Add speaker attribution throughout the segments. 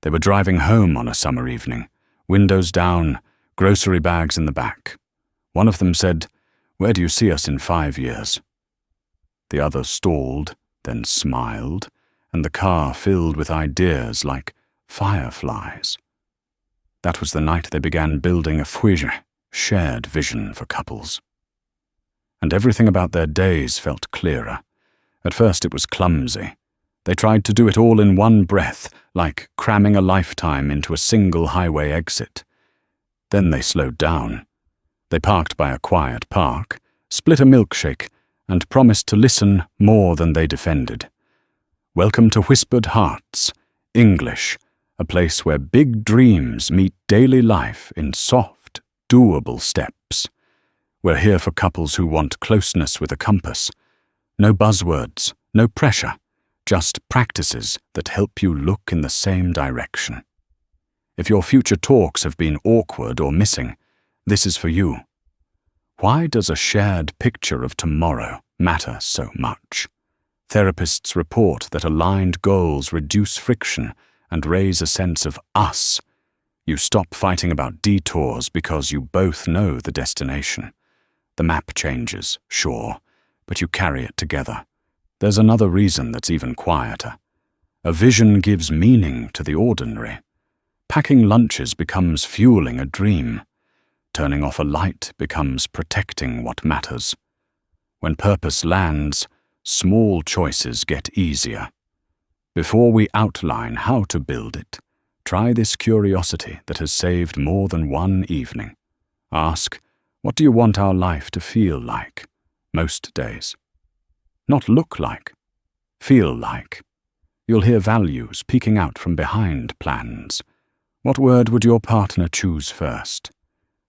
Speaker 1: They were driving home on a summer evening, windows down, grocery bags in the back. One of them said, "Where do you see us in 5 years?" The other stalled, then smiled, and the car filled with ideas like fireflies. That was the night they began building a foyer, shared vision for couples. And everything about their days felt clearer. At first it was clumsy. They tried to do it all in one breath, like cramming a lifetime into a single highway exit. Then they slowed down. They parked by a quiet park, split a milkshake, and promised to listen more than they defended. Welcome to Whispered Hearts, English, a place where big dreams meet daily life in soft, doable steps. We're here for couples who want closeness with a compass. No buzzwords, no pressure, just practices that help you look in the same direction. If your future talks have been awkward or missing, this is for you. Why does a shared picture of tomorrow matter so much? Therapists report that aligned goals reduce friction and raise a sense of us. You stop fighting about detours because you both know the destination. The map changes, sure, but you carry it together. There's another reason that's even quieter. A vision gives meaning to the ordinary. Packing lunches becomes fueling a dream. Turning off a light becomes protecting what matters. When purpose lands, small choices get easier. Before we outline how to build it, try this curiosity that has saved more than one evening. Ask, what do you want our life to feel like? Most days. Not look like. Feel like. You'll hear values peeking out from behind plans. What word would your partner choose first?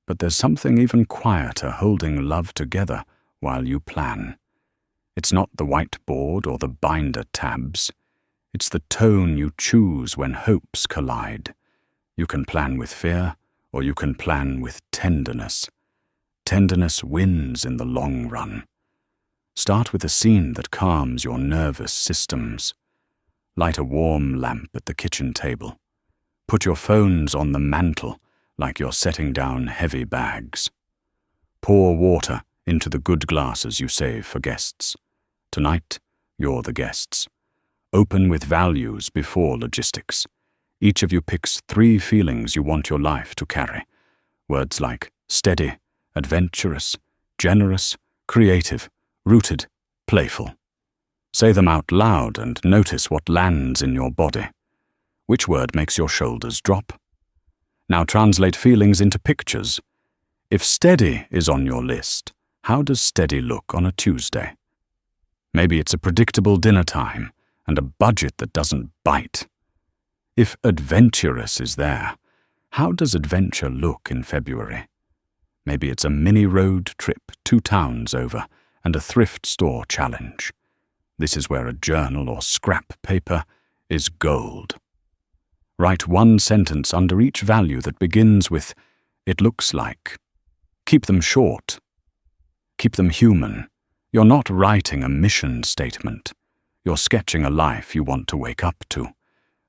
Speaker 1: But there's something even quieter holding love together while you plan. It's not the whiteboard or the binder tabs. It's the tone you choose when hopes collide. You can plan with fear, or you can plan with tenderness. Tenderness wins in the long run. Start with a scene that calms your nervous systems. Light a warm lamp at the kitchen table. Put your phones on the mantel like you're setting down heavy bags. Pour water into the good glasses you save for guests. Tonight, you're the guests. Open with values before logistics. Each of you picks 3 feelings you want your life to carry. Words like steady, adventurous, generous, creative, rooted, playful. Say them out loud and notice what lands in your body. Which word makes your shoulders drop? Now translate feelings into pictures. If steady is on your list, how does steady look on a Tuesday? Maybe it's a predictable dinner time and a budget that doesn't bite. If adventurous is there, how does adventure look in February? Maybe it's a mini road trip 2 towns over and a thrift store challenge. This is where a journal or scrap paper is gold. Write 1 sentence under each value that begins with, "It looks like." Keep them short. Keep them human. You're not writing a mission statement. You're sketching a life you want to wake up to.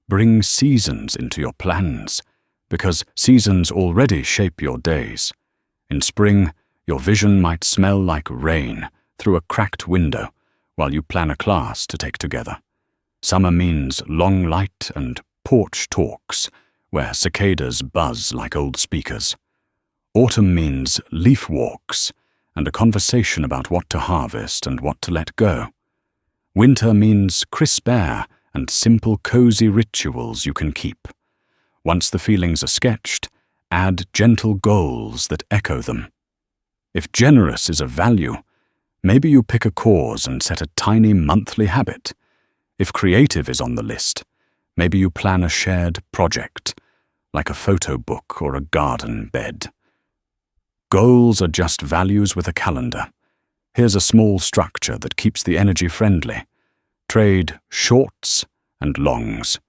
Speaker 1: Bring seasons into your plans, because seasons already shape your days. In spring, your vision might smell like rain through a cracked window while you plan a class to take together. Summer means long light and porch talks, where cicadas buzz like old speakers. Autumn means leaf walks and a conversation about what to harvest and what to let go. Winter means crisp air and simple, cozy rituals you can keep. Once the feelings are sketched, add gentle goals that echo them. If generous is a value, maybe you pick a cause and set a tiny monthly habit. If creative is on the list, maybe you plan a shared project, like a photo book or a garden bed. Goals are just values with a calendar. Here's a small structure that keeps the energy friendly. Trade shorts and longs.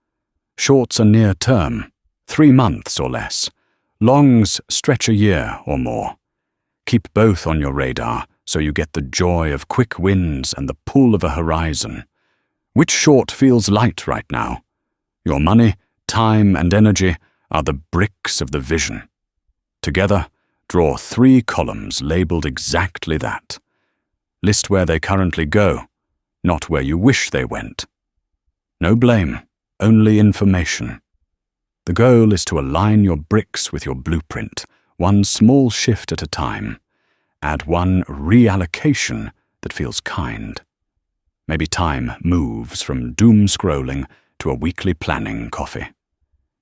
Speaker 1: Shorts are near term, 3 months or less. Longs stretch a year or more. Keep both on your radar so you get the joy of quick wins and the pull of a horizon. Which short feels light right now? Your money, time and energy are the bricks of the vision. Together, draw 3 columns labeled exactly that. List where they currently go, not where you wish they went. No blame, only information. The goal is to align your bricks with your blueprint, one small shift at a time. Add one reallocation that feels kind. Maybe time moves from doom scrolling to a weekly planning coffee.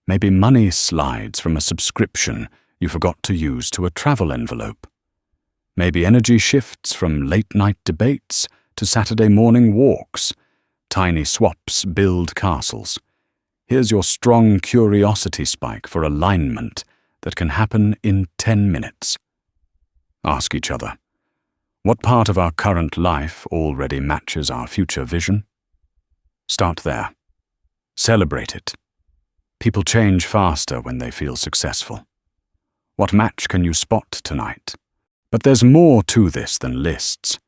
Speaker 1: Maybe money slides from a subscription you forgot to use to a travel envelope. Maybe energy shifts from late-night debates to Saturday morning walks. Tiny swaps build castles. Here's your strong curiosity spike for alignment that can happen in 10 minutes. Ask each other, what part of our current life already matches our future vision? Start there. Celebrate it. People change faster when they feel successful. What match can you spot tonight? But there's more to this than lists.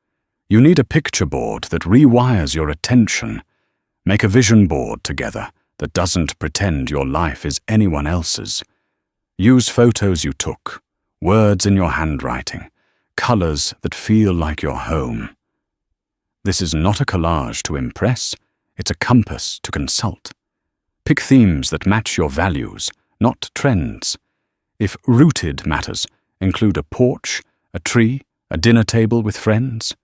Speaker 1: You need a picture board that rewires your attention. Make a vision board together that doesn't pretend your life is anyone else's. Use photos you took, words in your handwriting, colors that feel like your home. This is not a collage to impress, it's a compass to consult. Pick themes that match your values, not trends. If rooted matters, include a porch, a tree, a dinner table with friends.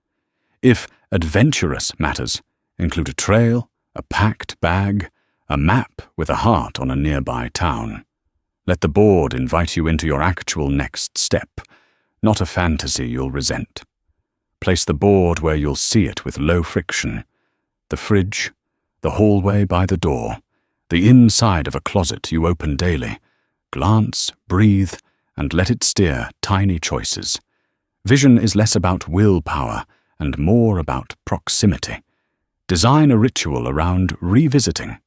Speaker 1: If adventurous matters, include a trail, a packed bag, a map with a heart on a nearby town. Let the board invite you into your actual next step, not a fantasy you'll resent. Place the board where you'll see it with low friction. The fridge, the hallway by the door, the inside of a closet you open daily. Glance, breathe, and let it steer tiny choices. Vision is less about willpower and more about proximity. Design a ritual around revisiting.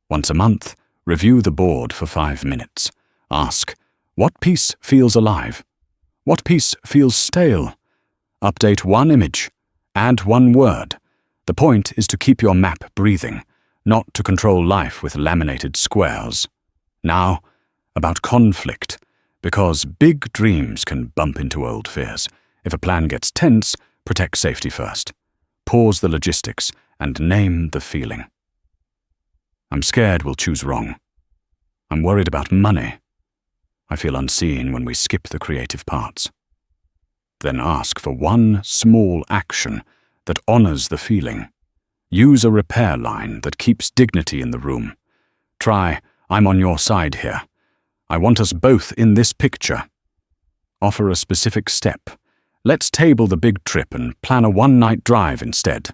Speaker 1: Once a month, review the board for 5 minutes. Ask, what piece feels alive? What piece feels stale? Update one image. Add one word. The point is to keep your map breathing, not to control life with laminated squares. Now, about conflict, because big dreams can bump into old fears. If a plan gets tense, protect safety first. Pause the logistics and name the feeling. I'm scared we'll choose wrong. I'm worried about money. I feel unseen when we skip the creative parts. Then ask for one small action that honors the feeling. Use a repair line that keeps dignity in the room. Try, I'm on your side here. I want us both in this picture. Offer a specific step. Let's table the big trip and plan a one-night drive instead.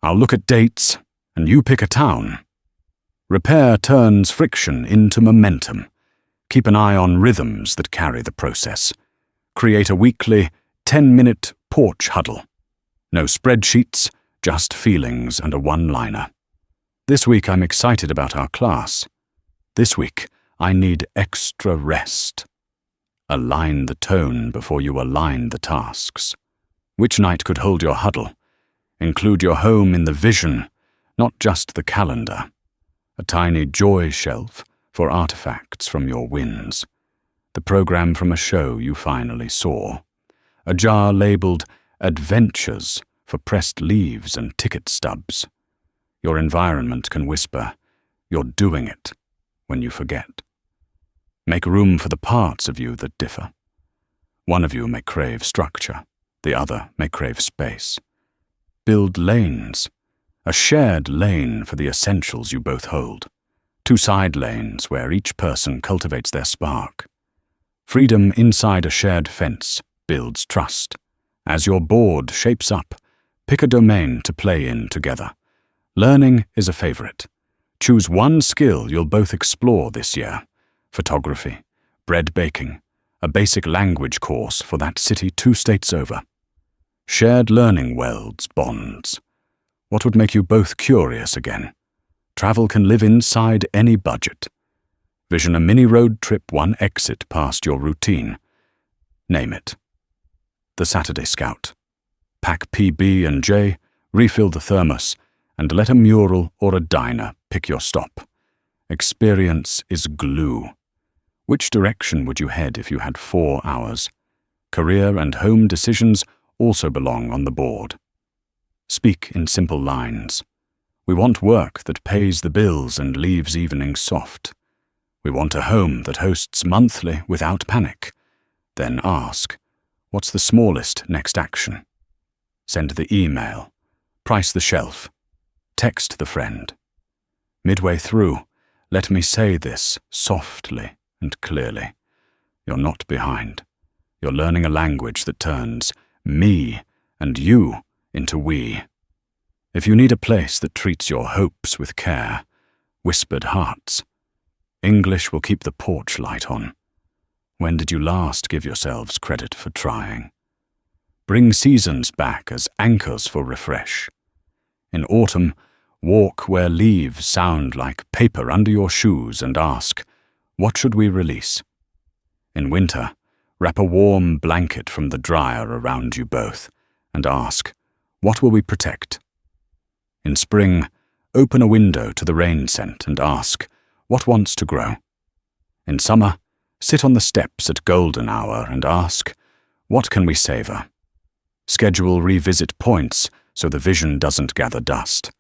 Speaker 1: I'll look at dates, and you pick a town. Repair turns friction into momentum. Keep an eye on rhythms that carry the process. Create a weekly 10-minute porch huddle. No spreadsheets, just feelings and a one-liner. This week I'm excited about our class. This week I need extra rest. Align the tone before you align the tasks. Which night could hold your huddle? Include your home in the vision, not just the calendar. A tiny joy shelf for artifacts from your wins. The program from a show you finally saw. A jar labeled Adventures for pressed leaves and ticket stubs. Your environment can whisper, you're doing it, when you forget. Make room for the parts of you that differ. One of you may crave structure, the other may crave space. Build lanes, a shared lane for the essentials you both hold. 2 side lanes where each person cultivates their spark. Freedom inside a shared fence builds trust. As your board shapes up, pick a domain to play in together. Learning is a favorite. Choose one skill you'll both explore this year. Photography, bread baking, a basic language course for that city 2 states over. Shared learning welds bonds. What would make you both curious again? Travel can live inside any budget. Vision a mini road trip, 1 exit past your routine. Name it. The Saturday Scout. Pack PB and J, refill the thermos, and let a mural or a diner pick your stop. Experience is glue. Which direction would you head if you had 4 hours? Career and home decisions also belong on the board. Speak in simple lines. We want work that pays the bills and leaves evenings soft. We want a home that hosts monthly without panic. Then ask, what's the smallest next action? Send the email. Price the shelf. Text the friend. Midway through, let me say this softly and clearly. You're not behind. You're learning a language that turns me and you into we. If you need a place that treats your hopes with care, whispered hearts, English will keep the porch light on. When did you last give yourselves credit for trying? Bring seasons back as anchors for refresh. In autumn, walk where leaves sound like paper under your shoes and ask, what should we release? In winter, wrap a warm blanket from the dryer around you both and ask, what will we protect? In spring, open a window to the rain scent and ask, what wants to grow? In summer, sit on the steps at golden hour and ask, what can we savor? Schedule revisit points so the vision doesn't gather dust.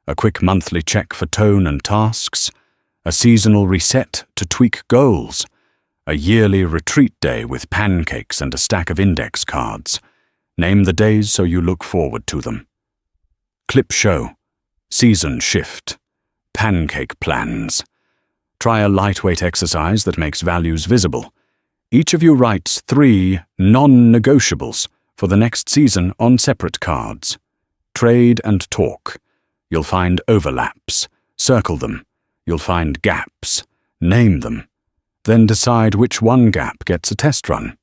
Speaker 1: A quick monthly check for tone and tasks. A seasonal reset to tweak goals. A yearly retreat day with pancakes and a stack of index cards. Name the days so you look forward to them. Clip show. Season shift. Pancake plans. Try a lightweight exercise that makes values visible. Each of you writes 3 non-negotiables for the next season on separate cards. Trade and talk. You'll find overlaps. Circle them. You'll find gaps. Name them. Then decide which one gap gets a test run.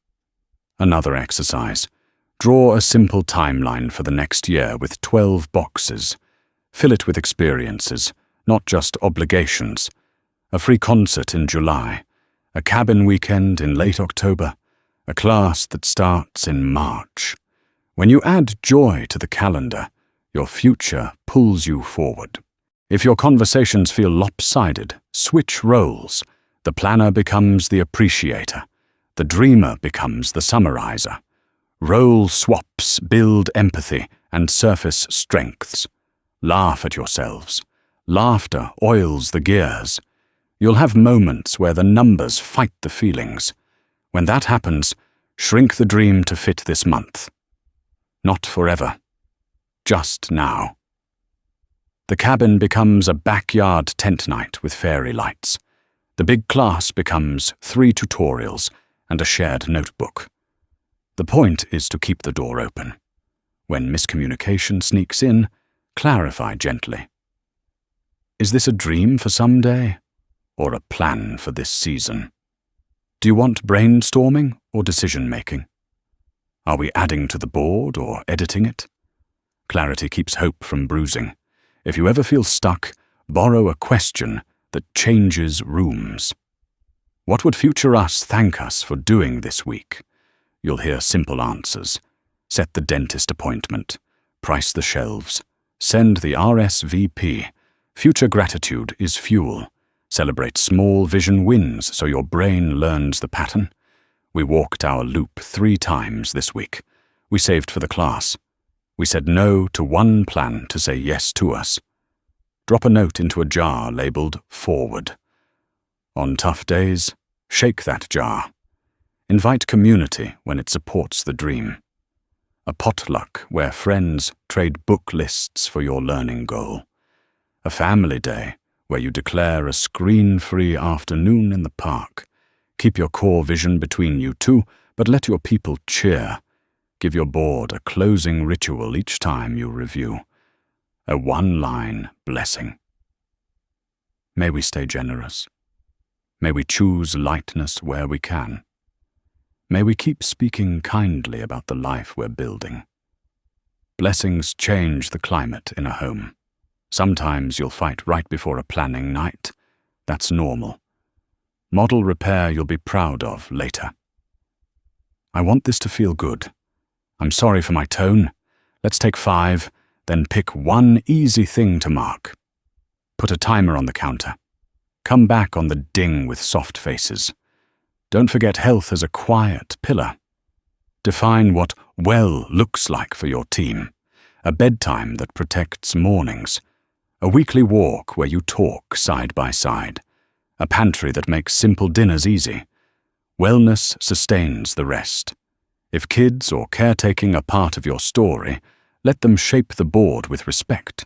Speaker 1: Another exercise. Draw a simple timeline for the next year with 12 boxes. Fill it with experiences, not just obligations. A free concert in July. A cabin weekend in late October. A class that starts in March. When you add joy to the calendar, your future pulls you forward. If your conversations feel lopsided, switch roles. The planner becomes the appreciator. The dreamer becomes the summarizer. Role swaps build empathy and surface strengths. Laugh at yourselves. Laughter oils the gears. You'll have moments where the numbers fight the feelings. When that happens, shrink the dream to fit this month. Not forever. Just now. The cabin becomes a backyard tent night with fairy lights. The big class becomes 3 tutorials and a shared notebook. The point is to keep the door open. When miscommunication sneaks in, clarify gently. Is this a dream for someday, or a plan for this season? Do you want brainstorming or decision-making? Are we adding to the board or editing it? Clarity keeps hope from bruising. If you ever feel stuck, borrow a question that changes rooms. What would future us thank us for doing this week? You'll hear simple answers. Set the dentist appointment. Price the shelves. Send the RSVP. Future gratitude is fuel. Celebrate small vision wins so your brain learns the pattern. We walked our loop 3 times this week. We saved for the class. We said no to one plan to say yes to us. Drop a note into a jar labeled forward. On tough days, shake that jar. Invite community when it supports the dream. A potluck where friends trade book lists for your learning goal. A family day where you declare a screen-free afternoon in the park. Keep your core vision between you two, but let your people cheer. Give your board a closing ritual each time you review. A one-line blessing. May we stay generous. May we choose lightness where we can. May we keep speaking kindly about the life we're building. Blessings change the climate in a home. Sometimes you'll fight right before a planning night. That's normal. Model repair you'll be proud of later. I want this to feel good. I'm sorry for my tone. Let's take 5, then pick one easy thing to mark. Put a timer on the counter. Come back on the ding with soft faces. Don't forget health as a quiet pillar. Define what well looks like for your team. A bedtime that protects mornings. A weekly walk where you talk side by side. A pantry that makes simple dinners easy. Wellness sustains the rest. If kids or caretaking are part of your story, let them shape the board with respect.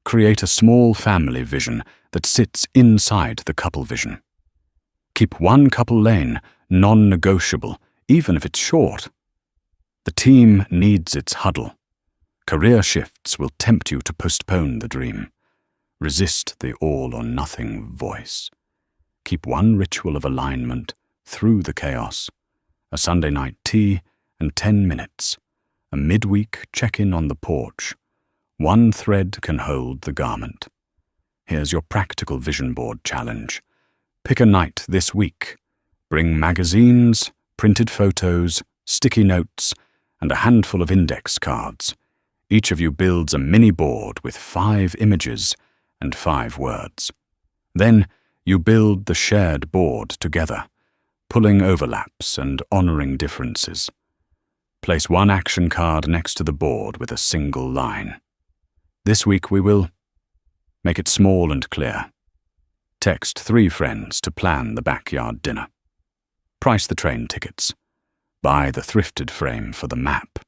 Speaker 1: Create a small family vision that sits inside the couple vision. Keep one couple lane non-negotiable, even if it's short. The team needs its huddle. Career shifts will tempt you to postpone the dream. Resist the all-or-nothing voice. Keep one ritual of alignment through the chaos. A Sunday night tea and 10 minutes. A midweek check-in on the porch. One thread can hold the garment. Here's your practical vision board challenge. Pick a night this week. Bring magazines, printed photos, sticky notes, and a handful of index cards. Each of you builds a mini board with 5 images and 5 words. Then you build the shared board together, pulling overlaps and honoring differences. Place one action card next to the board with a single line. This week we will make it small and clear. Text 3 friends to plan the backyard dinner. Price the train tickets. Buy the thrifted frame for the map.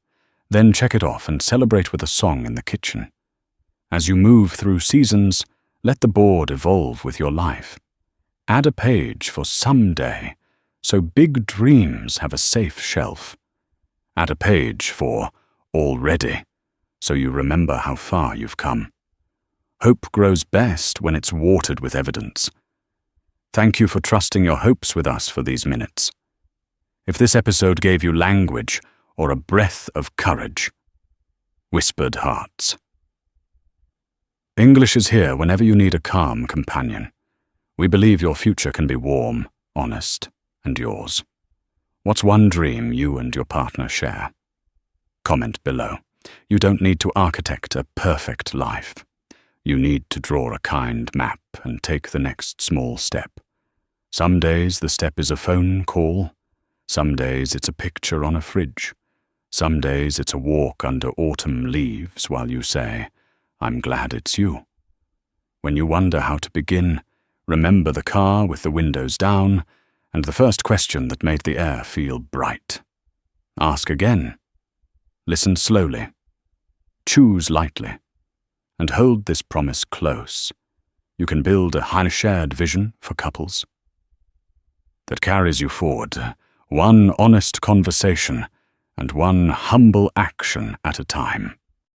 Speaker 1: Then check it off and celebrate with a song in the kitchen. As you move through seasons, let the board evolve with your life. Add a page for someday, so big dreams have a safe shelf. Add a page for already, so you remember how far you've come. Hope grows best when it's watered with evidence. Thank you for trusting your hopes with us for these minutes. If this episode gave you language or a breath of courage, whispered hearts. English is here whenever you need a calm companion. We believe your future can be warm, honest, and yours. What's one dream you and your partner share? Comment below. You don't need to architect a perfect life. You need to draw a kind map and take the next small step. Some days the step is a phone call. Some days it's a picture on a fridge. Some days it's a walk under autumn leaves while you say, "I'm glad it's you." When you wonder how to begin, remember the car with the windows down and the first question that made the air feel bright. Ask again. Listen slowly. Choose lightly. And hold this promise close. You can build a highly shared vision for couples that carries you forward, one honest conversation and one humble action at a time.